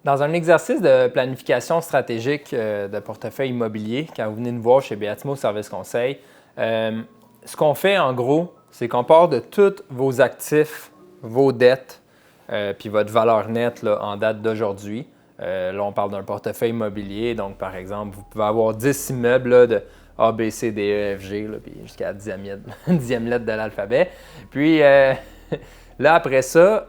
Dans un exercice de planification stratégique de portefeuille immobilier, quand vous venez nous voir chez Beatimo Service Conseil, ce qu'on fait en gros, c'est qu'on part de tous vos actifs, vos dettes, puis votre valeur nette là, en date d'aujourd'hui. Là, on parle d'un portefeuille immobilier, donc par exemple, vous pouvez avoir 10 immeubles là, de A, B, C, D, E, F, G, là, puis jusqu'à la 10e lettre de l'alphabet. Puis là, après ça,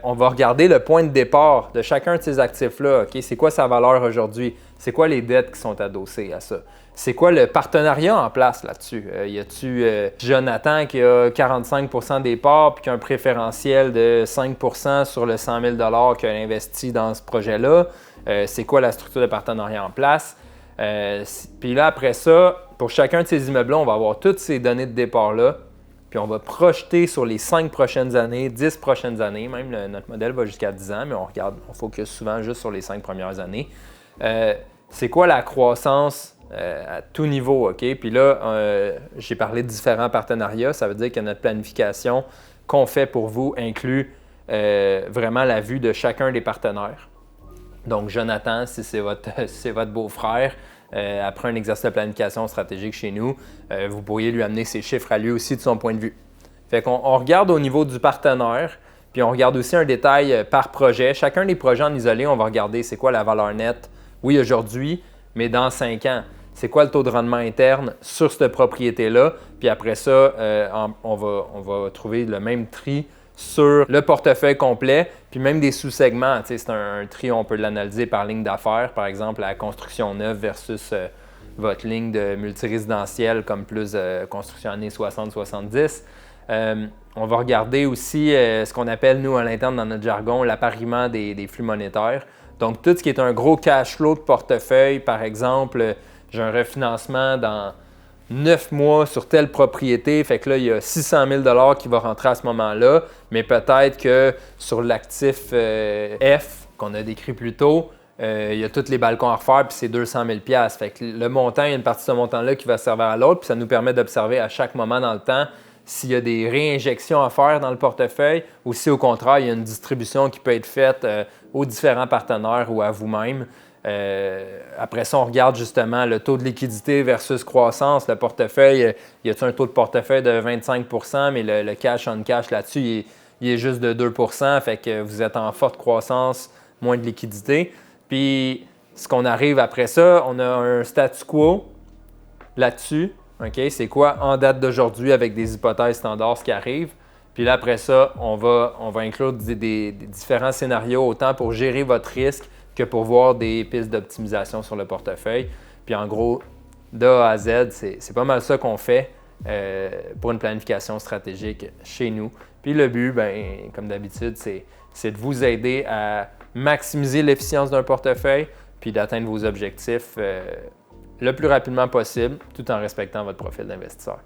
on va regarder le point de départ de chacun de ces actifs-là. Okay? C'est quoi sa valeur aujourd'hui? C'est quoi les dettes qui sont adossées à ça? C'est quoi le partenariat en place là-dessus? Y a-tu Jonathan qui a 45 % des parts puis qui a un préférentiel de 5 % sur le 100 000 $ qu'il a investi dans ce projet-là? C'est quoi la structure de partenariat en place? Puis là, après ça, pour chacun de ces immeubles-là, on va avoir toutes ces données de départ-là. Puis on va projeter sur les 5 prochaines années, 10 prochaines années, même notre modèle va jusqu'à 10 ans, mais on focus souvent juste sur les 5 premières années. C'est quoi la croissance à tout niveau, OK? Puis là, j'ai parlé de différents partenariats, ça veut dire que notre planification qu'on fait pour vous inclut vraiment la vue de chacun des partenaires. Donc, Jonathan, si c'est votre beau-frère, après un exercice de planification stratégique chez nous, vous pourriez lui amener ses chiffres à lui aussi de son point de vue. Fait qu'on regarde au niveau du partenaire, puis on regarde aussi un détail par projet. Chacun des projets en isolé, on va regarder c'est quoi la valeur nette, oui, aujourd'hui, mais dans 5 ans. C'est quoi le taux de rendement interne sur cette propriété-là? Puis après ça, on va trouver le même tri sur le portefeuille complet, puis même des sous-segments. C'est un tri, on peut l'analyser par ligne d'affaires, par exemple la construction neuve versus votre ligne de multirésidentiel comme plus construction années 60-70. On va regarder aussi ce qu'on appelle, nous, à l'interne dans notre jargon, l'appariement des flux monétaires. Donc, tout ce qui est un gros cash flow de portefeuille, par exemple, j'ai un refinancement dans 9 mois sur telle propriété, fait que là, il y a 600 000 $ qui va rentrer à ce moment-là, mais peut-être que sur l'actif F, qu'on a décrit plus tôt, il y a tous les balcons à refaire, puis c'est 200 000 $. Fait que le montant, il y a une partie de ce montant-là qui va servir à l'autre, puis ça nous permet d'observer à chaque moment dans le temps s'il y a des réinjections à faire dans le portefeuille ou si au contraire, il y a une distribution qui peut être faite aux différents partenaires ou à vous-même. Après ça, on regarde justement le taux de liquidité versus croissance. Le portefeuille, y a-t-il un taux de portefeuille de 25 %, mais le cash on cash là-dessus, il est juste de 2 %, fait que vous êtes en forte croissance, moins de liquidité. Puis, ce qu'on arrive après ça, on a un statu quo là-dessus. Okay? C'est quoi en date d'aujourd'hui avec des hypothèses standards ce qui arrive. Puis là, après ça, on va inclure des différents scénarios autant pour gérer votre risque que pour voir des pistes d'optimisation sur le portefeuille. Puis en gros, de A à Z, c'est pas mal ça qu'on fait pour une planification stratégique chez nous. Puis le but, bien, comme d'habitude, c'est de vous aider à maximiser l'efficience d'un portefeuille puis d'atteindre vos objectifs le plus rapidement possible tout en respectant votre profil d'investisseur.